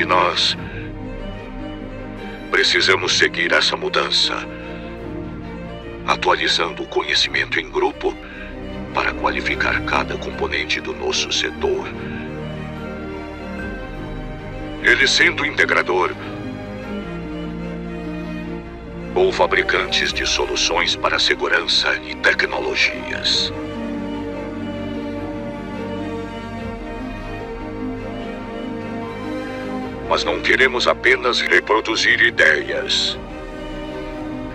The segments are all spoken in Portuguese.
nós precisamos seguir essa mudança, atualizando o conhecimento em grupo para qualificar cada componente do nosso setor. Ele sendo integrador ou fabricantes de soluções para segurança e tecnologias. Mas não queremos apenas reproduzir ideias.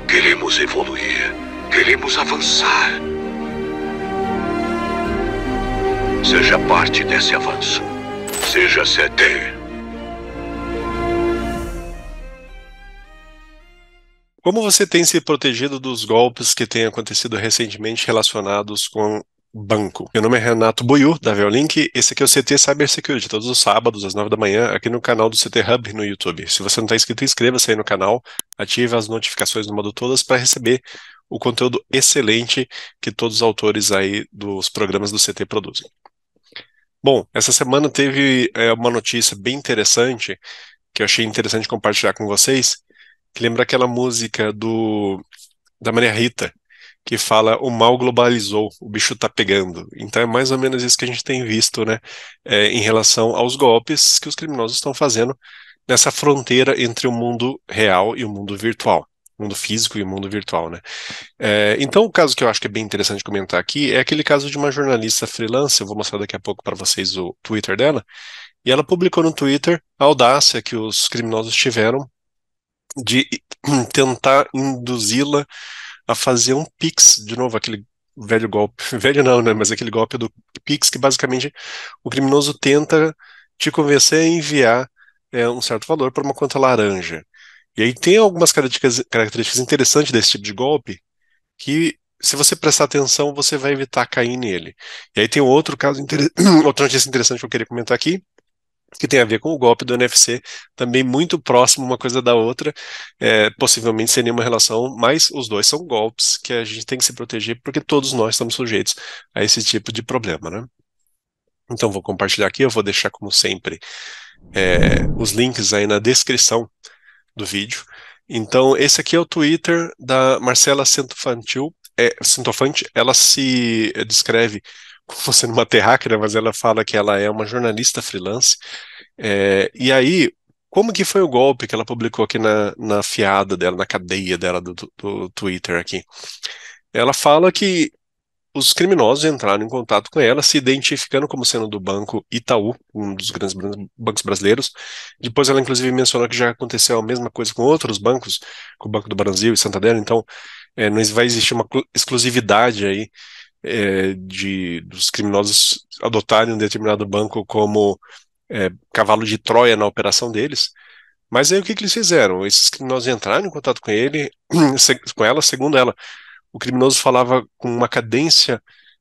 Queremos evoluir. Queremos avançar. Seja parte desse avanço. Seja CT. Como você tem se protegido dos golpes que têm acontecido recentemente relacionados com banco? Meu nome é Renato Buiú, da Veolink. Esse aqui é o CT Cybersecurity, todos os sábados, às 9 da manhã, aqui no canal do CT Hub no YouTube. Se você não está inscrito, inscreva-se aí no canal, ative as notificações no modo todas para receber o conteúdo excelente que todos os autores aí dos programas do CT produzem. Bom, essa semana teve uma notícia bem interessante, que eu achei interessante compartilhar com vocês, que lembra aquela música da Maria Rita, que fala o mal globalizou, o bicho tá pegando. Então é mais ou menos isso que a gente tem visto, né, em relação aos golpes que os criminosos estão fazendo nessa fronteira entre o mundo real e o mundo virtual, o mundo físico e o mundo virtual, né. Então o caso que eu acho que é bem interessante comentar aqui é aquele caso de uma jornalista freelance, eu vou mostrar daqui a pouco para vocês o Twitter dela, e ela publicou no Twitter a audácia que os criminosos tiveram de tentar induzi-la a fazer um Pix, de novo, aquele velho golpe, velho não, né, mas aquele golpe do Pix que basicamente o criminoso tenta te convencer a enviar um certo valor para uma conta laranja. E aí tem algumas características interessantes desse tipo de golpe que, se você prestar atenção, você vai evitar cair nele. E aí tem um outro caso, outra notícia interessante que eu queria comentar aqui, que tem a ver com o golpe do NFC, também muito próximo uma coisa da outra, possivelmente sem nenhuma relação, mas os dois são golpes que a gente tem que se proteger porque todos nós estamos sujeitos a esse tipo de problema, né? Então vou compartilhar aqui, eu vou deixar como sempre os links aí na descrição do vídeo. Então esse aqui é o Twitter da Marcela Centofante, ela se descreve como sendo uma terráquea, né, mas ela fala que ela é uma jornalista freelance. E aí, como que foi o golpe que ela publicou aqui na fiada dela, na cadeia dela do Twitter aqui? Ela fala que os criminosos entraram em contato com ela, se identificando como sendo do Banco Itaú, um dos grandes bancos brasileiros. Depois ela inclusive mencionou que já aconteceu a mesma coisa com outros bancos, com o Banco do Brasil e Santander, então não vai existir uma exclusividade aí dos criminosos adotarem um determinado banco como cavalo de Troia na operação deles. Mas aí o que que eles fizeram? Esses criminosos entraram em contato com com ela, segundo ela, o criminoso falava com uma cadência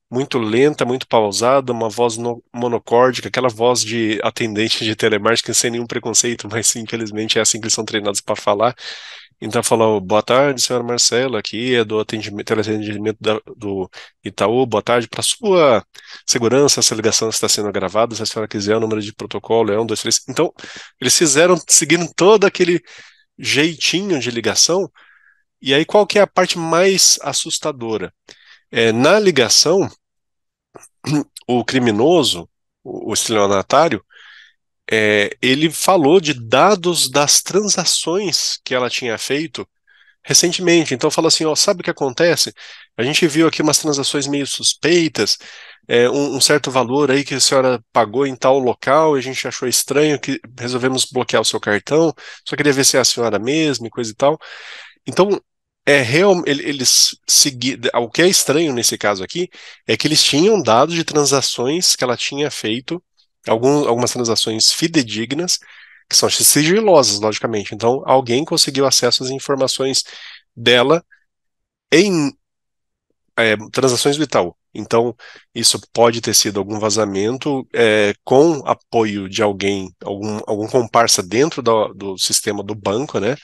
muito lenta, muito pausada, uma voz monocórdica, aquela voz de atendente de telemarketing sem nenhum preconceito, mas infelizmente é assim que eles são treinados para falar. Então falou: boa tarde, senhora Marcela, aqui é do teleatendimento do Itaú, boa tarde, para sua segurança, essa ligação está sendo gravada, se a senhora quiser o número de protocolo é 1, 2, 3. Então, eles fizeram, seguindo todo aquele jeitinho de ligação, e aí qual que é a parte mais assustadora? Na ligação, o criminoso, o estelionatário, ele falou de dados das transações que ela tinha feito recentemente. Então fala assim, ó, sabe o que acontece? A gente viu aqui umas transações meio suspeitas, um certo valor aí que a senhora pagou em tal local, e a gente achou estranho que resolvemos bloquear o seu cartão, só queria ver se é a senhora mesma e coisa e tal. Então, eles seguiram. O que é estranho nesse caso aqui é que eles tinham dados de transações que ela tinha feito, algumas transações fidedignas, que são sigilosas, logicamente. Então, alguém conseguiu acesso às informações dela em transações do Itaú. Então, isso pode ter sido algum vazamento com apoio de alguém, algum comparsa dentro do sistema do banco, né?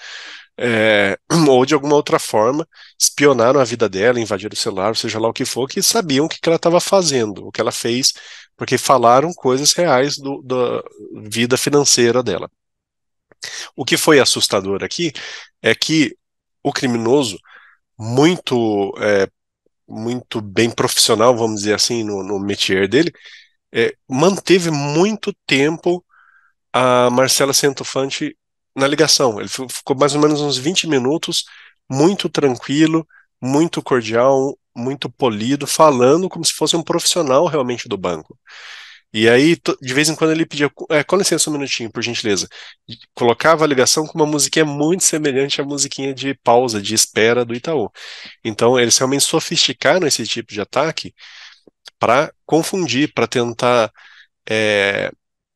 Ou de alguma outra forma, espionaram a vida dela, invadiram o celular, seja lá o que for, que sabiam o que ela estava fazendo, o que ela fez, porque falaram coisas reais da vida financeira dela. O que foi assustador aqui é que o criminoso, muito, muito bem profissional, vamos dizer assim, no métier dele, manteve muito tempo a Marcela Centofanti na ligação. Ele ficou mais ou menos uns 20 minutos, muito tranquilo, muito cordial, muito polido, falando como se fosse um profissional realmente do banco. E aí, de vez em quando, ele pedia, com licença um minutinho, por gentileza. E colocava a ligação com uma musiquinha muito semelhante à musiquinha de pausa, de espera do Itaú. Então, eles realmente sofisticaram esse tipo de ataque para confundir, para tentar é,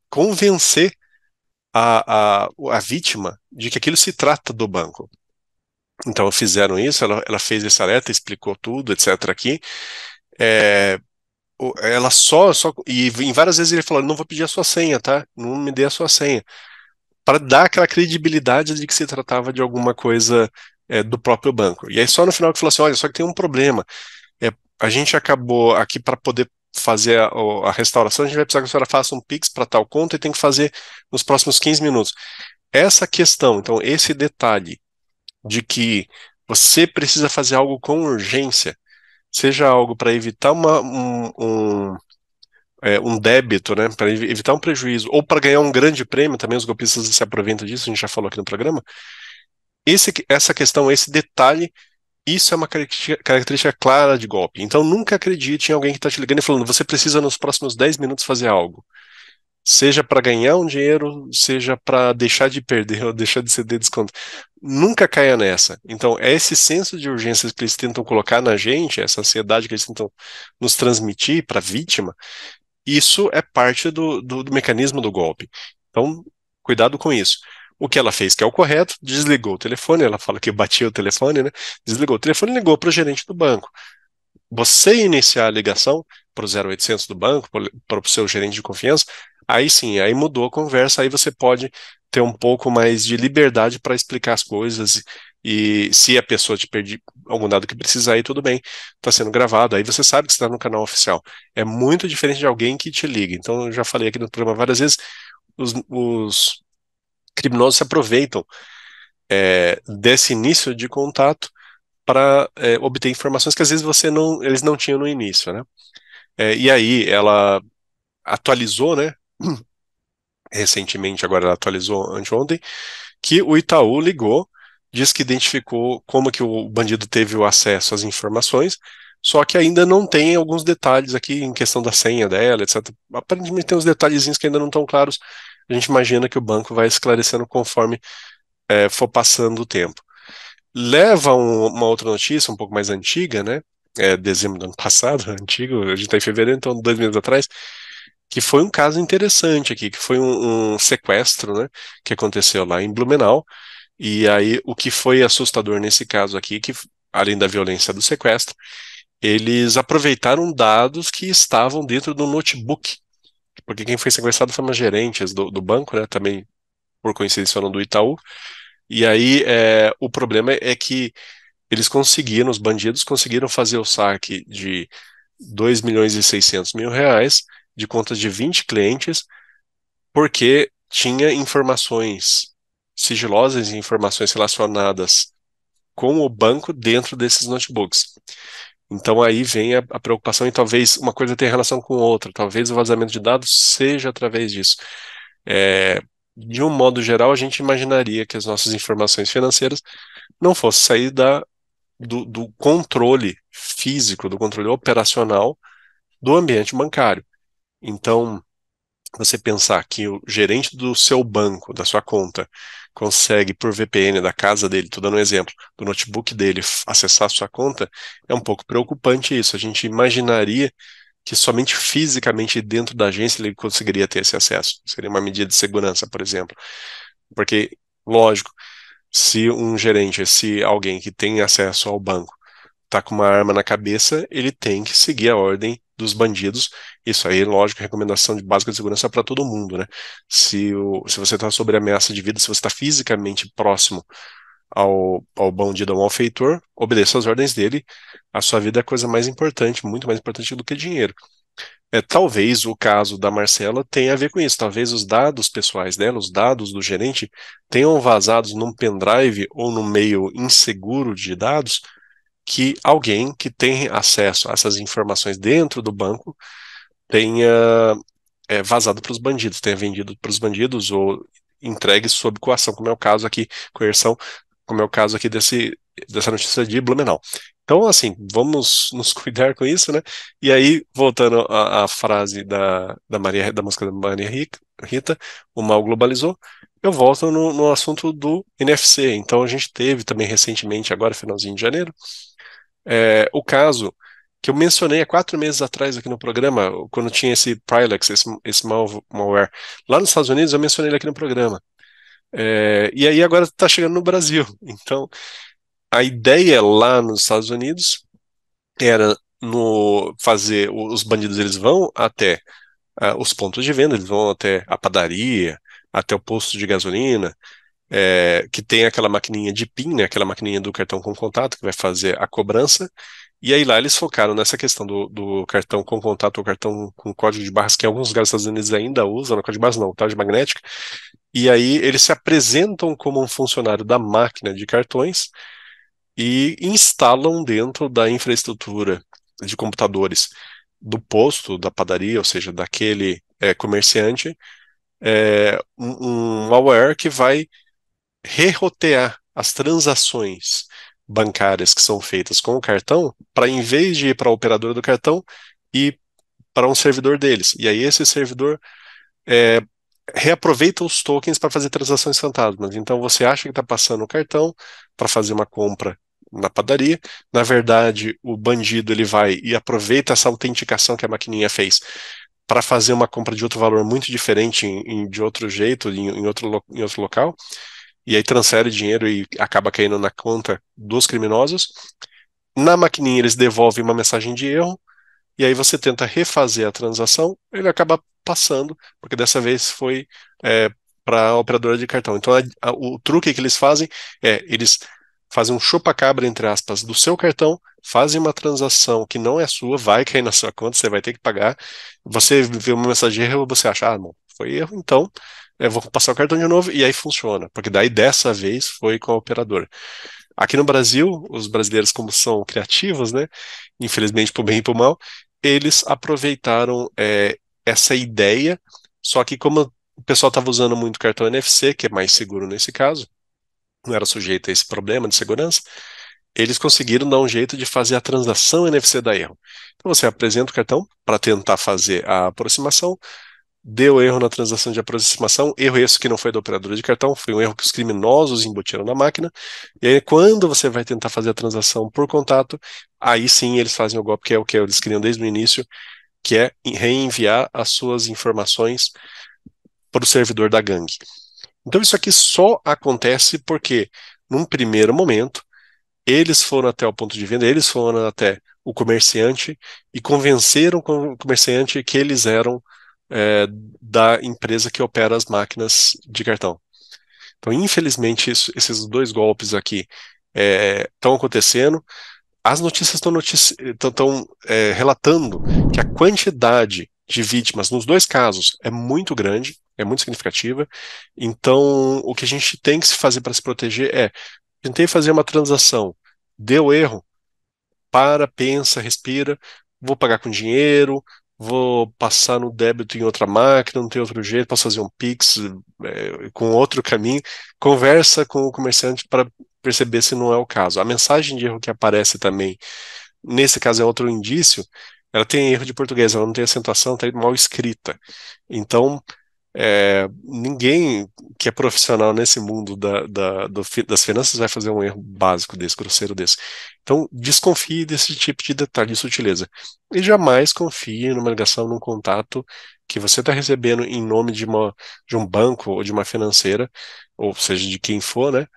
convencer a vítima de que aquilo se trata do banco. Então fizeram isso, ela fez esse alerta, explicou tudo, etc. aqui. É, ela e em várias vezes ele falou, não vou pedir a sua senha, tá? Não me dê a sua senha. Para dar aquela credibilidade de que se tratava de alguma coisa do próprio banco. E aí só no final que falou assim, olha, só que tem um problema. A gente acabou aqui para poder fazer a restauração, a gente vai precisar que a senhora faça um Pix para tal conta e tem que fazer nos próximos 15 minutos. Essa questão, então, esse detalhe de que você precisa fazer algo com urgência, seja algo para evitar um débito, né, para evitar um prejuízo, ou para ganhar um grande prêmio, também os golpistas se aproveitam disso, a gente já falou aqui no programa. Essa questão, esse detalhe, isso é uma característica clara de golpe. Então nunca acredite em alguém que está te ligando e falando, você precisa nos próximos 10 minutos fazer algo. Seja para ganhar um dinheiro, seja para deixar de perder ou deixar de ceder desconto. Nunca caia nessa. Então, é esse senso de urgência que eles tentam colocar na gente, essa ansiedade que eles tentam nos transmitir para a vítima, isso é parte do mecanismo do golpe. Então, cuidado com isso. O que ela fez, que é o correto, desligou o telefone, ela fala que batia o telefone, né? Desligou o telefone e ligou para o gerente do banco. Você iniciar a ligação para o 0800 do banco, para o seu gerente de confiança, aí sim, aí mudou a conversa, aí você pode ter um pouco mais de liberdade para explicar as coisas e se a pessoa te pedir algum dado que precisa aí, tudo bem, está sendo gravado, aí você sabe que está no canal oficial. É muito diferente de alguém que te liga. Então, eu já falei aqui no programa várias vezes, os criminosos se aproveitam desse início de contato para obter informações que às vezes eles não tinham no início, né? E aí ela atualizou, né? Recentemente, agora ela atualizou anteontem, que o Itaú ligou, diz que identificou como que o bandido teve o acesso às informações, só que ainda não tem alguns detalhes aqui em questão da senha dela, etc. Aparentemente tem uns detalhezinhos que ainda não estão claros. A gente imagina que o banco vai esclarecendo conforme for passando o tempo. Leva uma outra notícia, um pouco mais antiga, né? Dezembro do ano passado, antigo, a gente está em fevereiro, então 2 meses atrás, que foi um caso interessante aqui, que foi um sequestro, né? Que aconteceu lá em Blumenau. E aí, o que foi assustador nesse caso aqui, que além da violência do sequestro, eles aproveitaram dados que estavam dentro do notebook, porque quem foi sequestrado foi uma gerente do banco, né? Também, por coincidência, foram do Itaú. E aí, o problema é que eles conseguiram, os bandidos conseguiram fazer o saque de 2.600.000 reais de contas de 20 clientes, porque tinha informações sigilosas e informações relacionadas com o banco dentro desses notebooks. Então aí vem a preocupação e talvez uma coisa tenha relação com outra, talvez o vazamento de dados seja através disso. De um modo geral, a gente imaginaria que as nossas informações financeiras não fossem sair do controle físico, do controle operacional do ambiente bancário. Então, você pensar que o gerente do seu banco, da sua conta, consegue, por VPN da casa dele, estou dando um exemplo, do notebook dele, acessar a sua conta, é um pouco preocupante isso. A gente imaginaria que somente fisicamente dentro da agência ele conseguiria ter esse acesso. Seria uma medida de segurança, por exemplo. Porque, lógico, se um gerente, se alguém que tem acesso ao banco tá com uma arma na cabeça, ele tem que seguir a ordem dos bandidos. Isso aí, lógico, recomendação de básica de segurança para todo mundo, né? Se você está sob ameaça de vida, se você está fisicamente próximo ao bandido, ao malfeitor, obedeça às ordens dele. A sua vida é a coisa mais importante, muito mais importante do que dinheiro. Talvez o caso da Marcela tenha a ver com isso. Talvez os dados pessoais dela, os dados do gerente, tenham vazados num pendrive ou num meio inseguro de dados que alguém que tem acesso a essas informações dentro do banco tenha vazado para os bandidos, tenha vendido para os bandidos ou entregue sob coação, como é o caso aqui, coerção, como é o caso aqui dessa notícia de Blumenau. Então, assim, vamos nos cuidar com isso, né? E aí, voltando à frase da música da Maria Rita, o mal globalizou, eu volto no assunto do NFC. Então, a gente teve também recentemente, agora, finalzinho de janeiro, o caso que eu mencionei há 4 meses atrás aqui no programa, quando tinha esse Prilex, esse malware. Lá nos Estados Unidos, eu mencionei ele aqui no programa. E aí agora está chegando no Brasil. Então, a ideia lá nos Estados Unidos era no fazer os bandidos eles vão até os pontos de venda, eles vão até a padaria, até o posto de gasolina, que tem aquela maquininha de PIN, né, aquela maquininha do cartão com contato que vai fazer a cobrança. E aí lá eles focaram nessa questão do cartão com contato ou cartão com código de barras, que em alguns lugares dos Estados Unidos ainda usam, não código de barras não, tarde magnética. E aí eles se apresentam como um funcionário da máquina de cartões e instalam dentro da infraestrutura de computadores do posto, da padaria, ou seja, daquele comerciante, um malware que vai rerotear as transações bancárias que são feitas com o cartão para, em vez de ir para a operadora do cartão, ir para um servidor deles. E aí esse servidor é, reaproveita os tokens para fazer transações fantasmas. Então você acha que está passando o cartão para fazer uma compra na padaria. Na verdade, o bandido ele vai e aproveita essa autenticação que a maquininha fez para fazer uma compra de outro valor muito diferente, de outro jeito, em outro local, e aí transfere dinheiro e acaba caindo na conta dos criminosos. Na maquininha eles devolvem uma mensagem de erro, e aí você tenta refazer a transação, ele acaba passando, porque dessa vez foi para a operadora de cartão. Então o truque que eles fazem eles fazem um chupa-cabra, entre aspas, do seu cartão, fazem uma transação que não é sua, vai cair na sua conta, você vai ter que pagar. Você vê uma mensagem de erro, você acha, não, foi erro, então vou passar o cartão de novo, e aí funciona, porque daí dessa vez foi com a operadora. Aqui no Brasil, os brasileiros, como são criativos, né, infelizmente por bem e por mal, eles aproveitaram essa ideia, só que como o pessoal estava usando muito cartão NFC, que é mais seguro nesse caso, não era sujeito a esse problema de segurança, eles conseguiram dar um jeito de fazer a transação NFC dar erro. Então você apresenta o cartão para tentar fazer a aproximação, deu erro na transação de aproximação, erro esse que não foi da operadora de cartão, foi um erro que os criminosos embutiram na máquina, e aí quando você vai tentar fazer a transação por contato, aí sim eles fazem o golpe que é o que eles queriam desde o início, que é reenviar as suas informações para o servidor da gangue. Então isso aqui só acontece porque, num primeiro momento, eles foram até o ponto de venda, eles foram até o comerciante e convenceram o comerciante que eles eram da empresa que opera as máquinas de cartão. Então, infelizmente, esses dois golpes aqui estão acontecendo. As notícias estão relatando que a quantidade de vítimas nos dois casos é muito grande, é muito significativa. Então, o que a gente tem que se fazer para se proteger tentei fazer uma transação, deu erro, pensa, respira, vou pagar com dinheiro, vou passar no débito em outra máquina, não tem outro jeito, posso fazer um Pix com outro caminho, conversa com o comerciante para perceber se não é o caso. A mensagem de erro que aparece também, nesse caso é outro indício, ela tem erro de português, ela não tem acentuação, está mal escrita. Então, ninguém que é profissional nesse mundo das finanças vai fazer um erro básico desse, grosseiro desse. Então, desconfie desse tipo de detalhe de sutileza. E jamais confie numa ligação, num contato que você está recebendo em nome de um banco ou de uma financeira, ou seja, de quem for, né?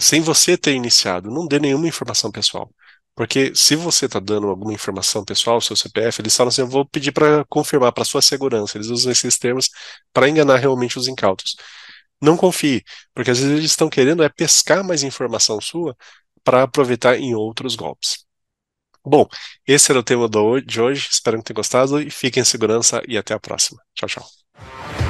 Sem você ter iniciado. Não dê nenhuma informação pessoal. Porque se você está dando alguma informação pessoal, seu CPF, eles falam assim, eu vou pedir para confirmar para sua segurança. Eles usam esses termos para enganar realmente os incautos. Não confie, porque às vezes eles estão querendo pescar mais informação sua para aproveitar em outros golpes. Bom, esse era o tema de hoje. Espero que tenham gostado e fiquem em segurança e até a próxima. Tchau, tchau.